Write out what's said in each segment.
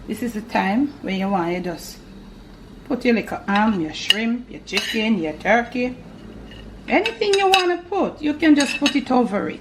this is the time where you want to just put your little ham, your shrimp, your chicken, your turkey. Anything you want to put, you can just put it over it.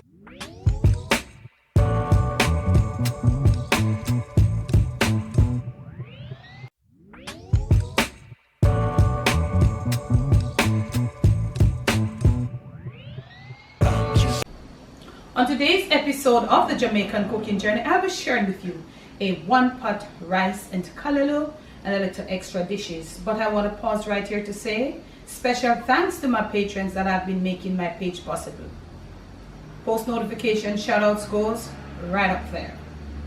On today's episode of the Jamaican Cooking Journey, I'll be sharing with you a one-pot rice and callaloo and a little extra dishes. But I want to pause right here to say special thanks to my patrons that have been making my page possible. Post notification shoutouts goes right up there.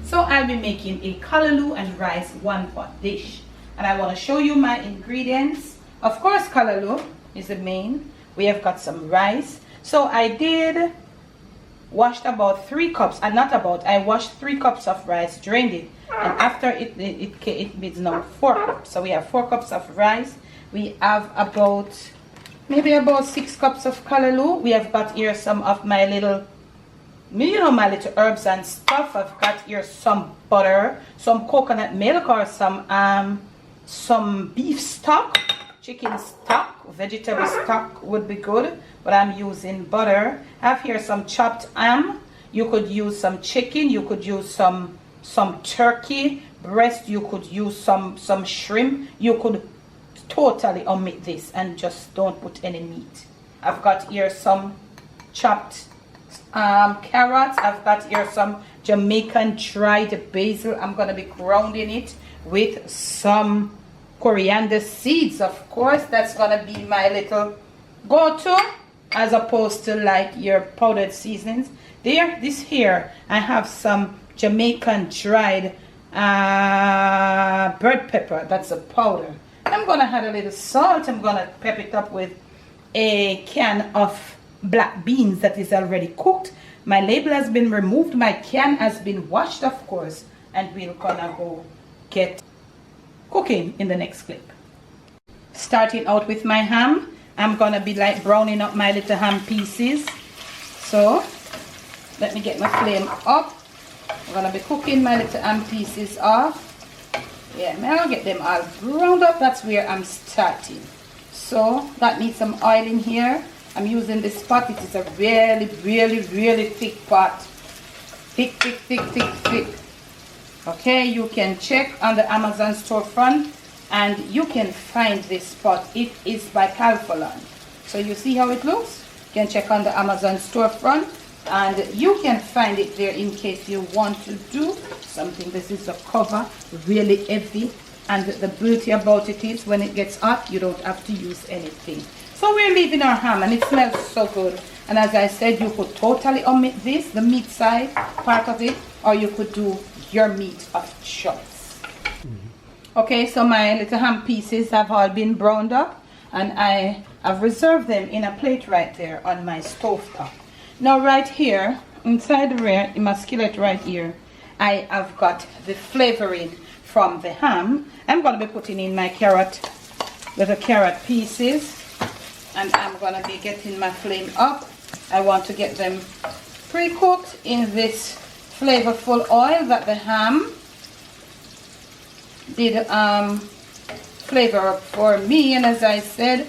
So I'll be making a callaloo and rice one-pot dish. And I want to show you my ingredients. Of course, callaloo is the main. We have got some rice. So I did washed about 3 cups, and not about, I washed 3 cups of rice, drained it, and after it is now 4 cups. So we have 4 cups of rice. We have maybe about 6 cups of callaloo. We have got here some of my little, my little herbs and stuff. I've got here some butter, some coconut milk, or some beef stock, chicken stock, vegetable stock would be good, but I'm using butter. I have here some chopped ham. You could use some chicken, you could use some turkey breast, you could use some shrimp. You could totally omit this and just don't put any meat. I've got here some chopped carrots. I've got here some Jamaican dried basil. I'm gonna be grounding it with some coriander seeds. Of course, that's gonna be my little go-to, as opposed to like your powdered seasonings. This here, I have some Jamaican dried bird pepper. That's a powder. I'm gonna add a little salt. I'm gonna pep it up with a can of black beans that is already cooked. My label has been removed. My can has been washed, of course, and we're gonna go get cooking in the next clip. Starting out with my ham, I'm gonna be like browning up my little ham pieces. So let me get my flame up. I'm gonna be cooking my little ham pieces off. Yeah, I'll get them all browned up. That's where I'm starting. So that needs some oil in here. I'm using this pot. It is a really thick pot. Thick. Okay, you can check on the Amazon storefront and you can find this pot. It is by Callaloo. So you see how it looks? You can check on the Amazon storefront and you can find it there in case you want to do something. This is a cover, really heavy, and the beauty about it is when it gets hot, you don't have to use anything. So we're leaving our ham and it smells so good. And as I said, you could totally omit this, the meat side part of it, or you could do your meat of choice. Okay, so my little ham pieces have all been browned up and I have reserved them in a plate right there on my stove top. Now right here, inside the rear, in my skillet right here, I have got the flavoring from the ham. I'm going to be putting in my little carrot pieces, and I'm going to be getting my flame up. I want to get them pre-cooked in this flavorful oil that the ham did flavor up for me. And as I said,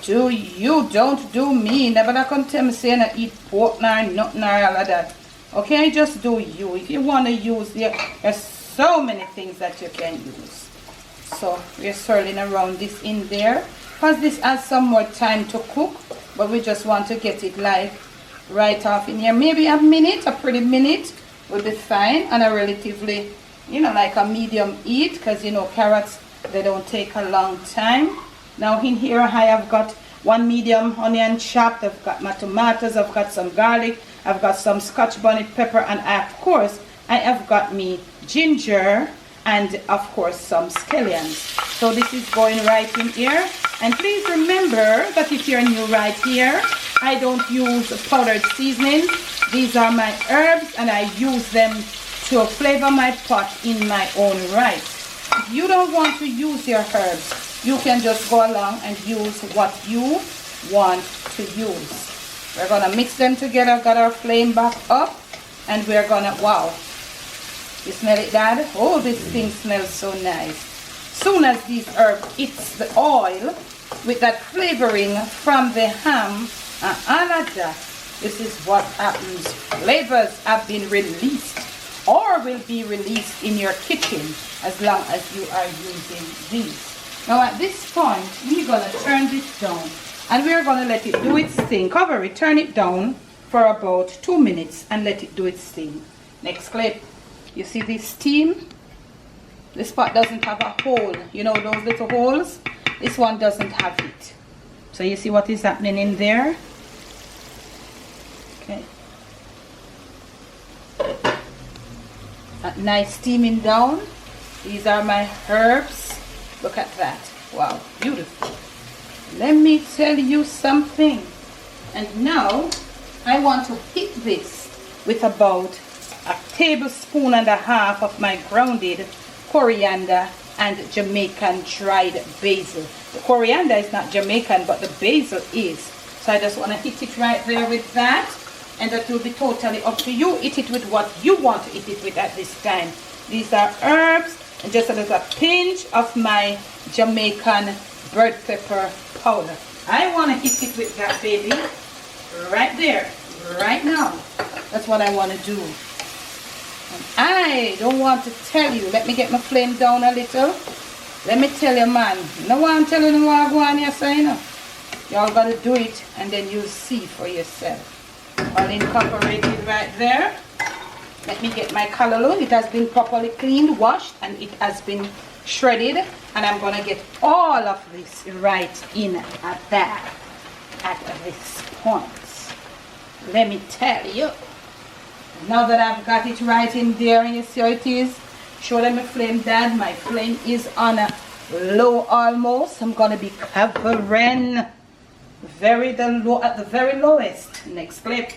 do you, don't do me. Never come tell me saying I eat pork nor nothing or all of that. Okay, just do you. If you want to use, there's so many things that you can use. So we're swirling around this in there because this has some more time to cook, but we just want to get it like right off in here. Maybe a minute, a pretty minute will be fine, and a relatively, like a medium heat, because carrots, they don't take a long time. Now in here I have got 1 medium onion chopped. I've got my tomatoes, I've got some garlic, I've got some scotch bonnet pepper, and of course I have got me ginger and of course some scallions. So this is going right in here. And please remember that if you're new right here, I don't use powdered seasonings. These are my herbs and I use them to flavor my pot in my own rice. If you don't want to use your herbs, you can just go along and use what you want to use. We're gonna mix them together, got our flame back up, and we're gonna, wow, You smell it, Dad? Oh, this thing smells so nice. Soon as these herbs hits the oil with that flavoring from the ham and all of that, this is what happens. Flavors have been released or will be released in your kitchen as long as you are using these. Now at this point, we're going to turn this down and we're going to let it do its thing. Cover it, turn it down for about 2 minutes and let it do its thing. Next clip. You see this steam? This pot doesn't have a hole. You know those little holes? This one doesn't have it. So you see what is happening in there? Okay. That nice steaming down. These are my herbs. Look at that. Wow, beautiful. Let me tell you something. And now I want to hit this with about a tablespoon and a half of my grounded coriander and Jamaican dried basil. The coriander is not Jamaican, but the basil is. So I just want to hit it right there with that. And that will be totally up to you. Eat it with what you want to eat it with at this time. These are herbs and just a little pinch of my Jamaican red pepper powder. I want to hit it with that, baby. Right there. Right now. That's what I want to do. And I don't want to tell you. Let me get my flame down a little. Let me tell you, man. No one telling you what I go on here, so you know. Y'all got to do it and then you'll see for yourself. All incorporated right there. Let me get my callaloo. It has been properly cleaned, washed, and it has been shredded. And I'm going to get all of this right in at that, at this point. Let me tell you. Now that I've got it right in there, and you see how it is, show them my flame, Dad. My flame is on a low almost. I'm going to be covering at the very lowest. Next clip.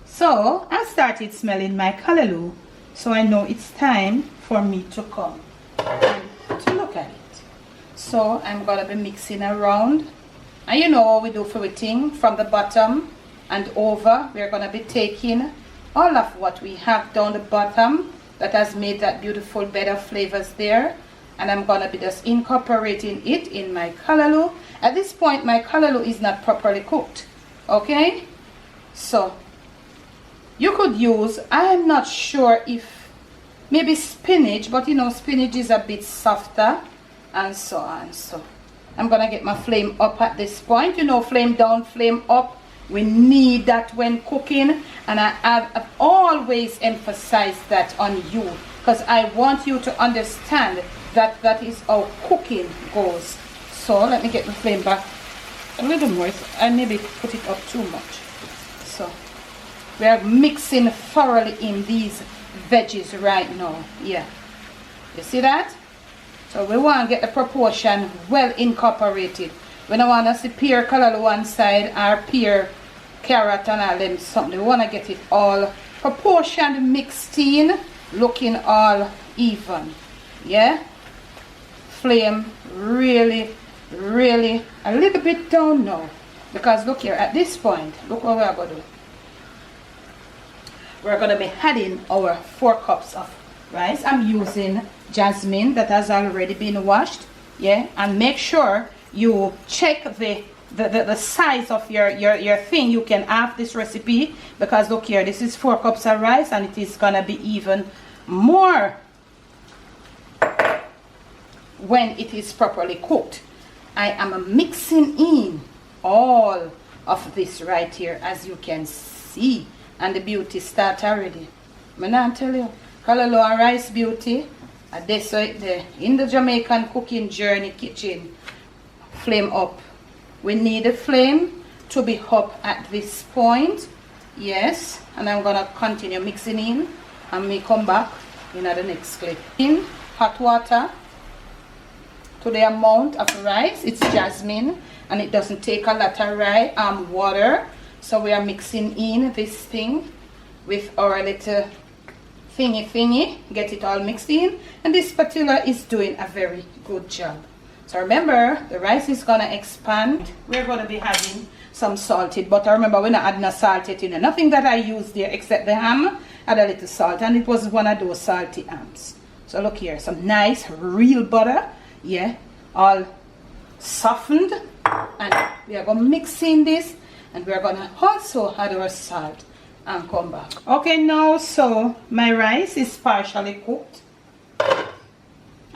So I started smelling my callaloo, so I know it's time for me to come and to look at it. So I'm going to be mixing around, and you know what we do for everything from the bottom and over. We're going to be taking all of what we have down the bottom that has made that beautiful bed of flavors there, and I'm going to be just incorporating it in my callaloo. At this point my callaloo is not properly cooked, okay? So you could use, I'm not sure if maybe spinach, but you know spinach is a bit softer and so on. So I'm going to get my flame up at this point. You know, flame down, flame up. We need that when cooking, and I've always emphasized that on you because I want you to understand that that is how cooking goes. So let me get the flame back a little more. I maybe put it up too much. So we are mixing thoroughly in these veggies right now. Yeah, you see that? So we want to get the proportion well incorporated. We don't want to see pear callaloo one side or pear carrot and all them something. We want to get it all proportioned, mixed in, looking all even. Yeah? Flame really a little bit down now. Because look here, at this point, look what we're going to do. We're going to be adding our 4 cups of rice. I'm using jasmine that has already been washed. Yeah? And make sure you check the size of your thing. You can have this recipe because look here, this is 4 cups of rice and it is gonna be even more when it is properly cooked. I am mixing in all of this right here, as you can see, and the beauty start already. I'm not tell you, callaloo and rice beauty, and this right there in the Jamaican cooking journey kitchen. Flame up. We need the flame to be up at this point. Yes, and I'm gonna continue mixing in and we come back in the next clip. In hot water to the amount of rice. It's jasmine and it doesn't take a lot of water, so we are mixing in this thing with our little thingy, get it all mixed in, and this spatula is doing a very good job. So remember, the rice is gonna expand. We're gonna be having some salted butter. Remember, we're not adding a salt yet in. Nothing that I use there except the ham add a little salt, and it was one of those salty amps. So look here, some nice real butter, yeah, all softened, and we are going to mix in this, and we are going to also add our salt and come back. Okay, now so my rice is partially cooked.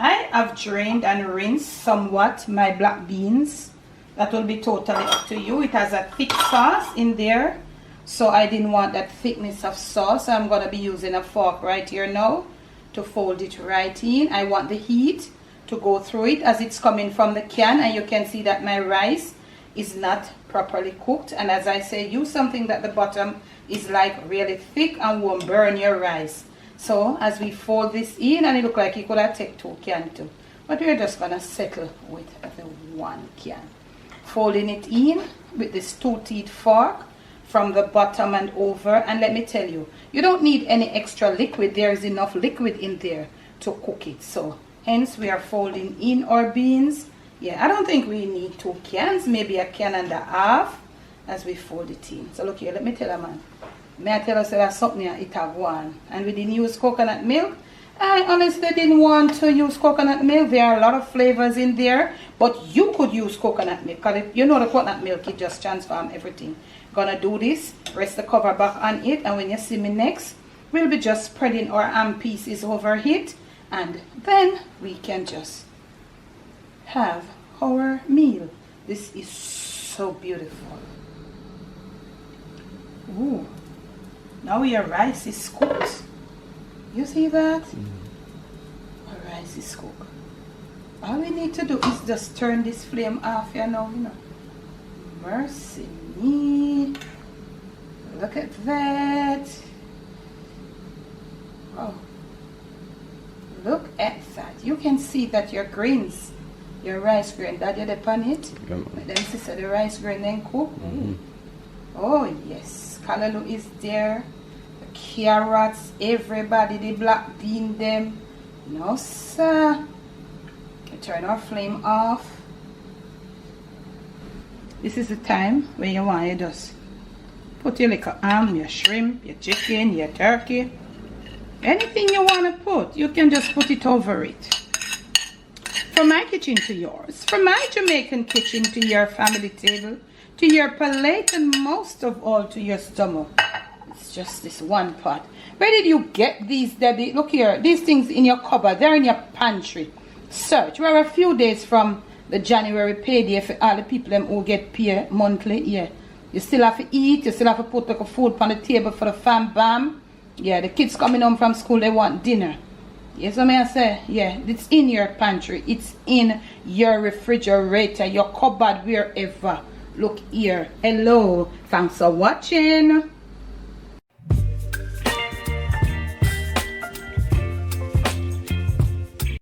I have drained and rinsed somewhat my black beans. That will be totally up to you. It has a thick sauce in there, so I didn't want that thickness of sauce. So I'm going to be using a fork right here now to fold it right in. I want the heat to go through it as it's coming from the can, and you can see that my rice is not properly cooked. And as I say, use something that the bottom is like really thick and won't burn your rice. So as we fold this in, and it look like it could have taken 2 cans too, but we're just gonna settle with the 1 can. Folding it in with this 2-teeth fork from the bottom and over. And let me tell you, you don't need any extra liquid. There is enough liquid in there to cook it. So hence we are folding in our beans. Yeah, I don't think we need 2 cans, maybe 1.5 cans as we fold it in. So look here, let me tell you, man. May I tell us that something it have one, and we didn't use coconut milk. I honestly didn't want to use coconut milk. There are a lot of flavors in there, but you could use coconut milk, because you know the coconut milk, it just transforms everything. Gonna do this, rest the cover back on it, and when you see me next, we'll be just spreading our ham pieces over it, and then we can just have our meal. This is so beautiful. Ooh. Now your rice is cooked. You see that? Our rice is cooked. All we need to do is just turn this flame off here now, you know. Mercy me. Look at that. Oh. Look at that. You can see that your grains, your rice grain, that you upon it. But then sister, the rice grain then cook. Oh yes. Callaloo is there, the carrots, everybody, the black bean them. No sir. We turn our flame off. This is the time when you want to just put your little ham, your shrimp, your chicken, your turkey. Anything you want to put, you can just put it over it. From my kitchen to yours, from my Jamaican kitchen to your family table, to your plate, and most of all to your stomach. It's just this one pot. Where did you get these, Debbie? Look here, these things in your cupboard, they're in your pantry. Search. We're a few days from the January payday for all the people them who get paid monthly. Yeah, you still have to eat, you still have to put like, food on the table for the fam bam. Yeah, the kids coming home from school, they want dinner. Yes, what I say? Yeah, it's in your pantry, it's in your refrigerator, your cupboard, wherever. Look here. Hello, thanks for watching.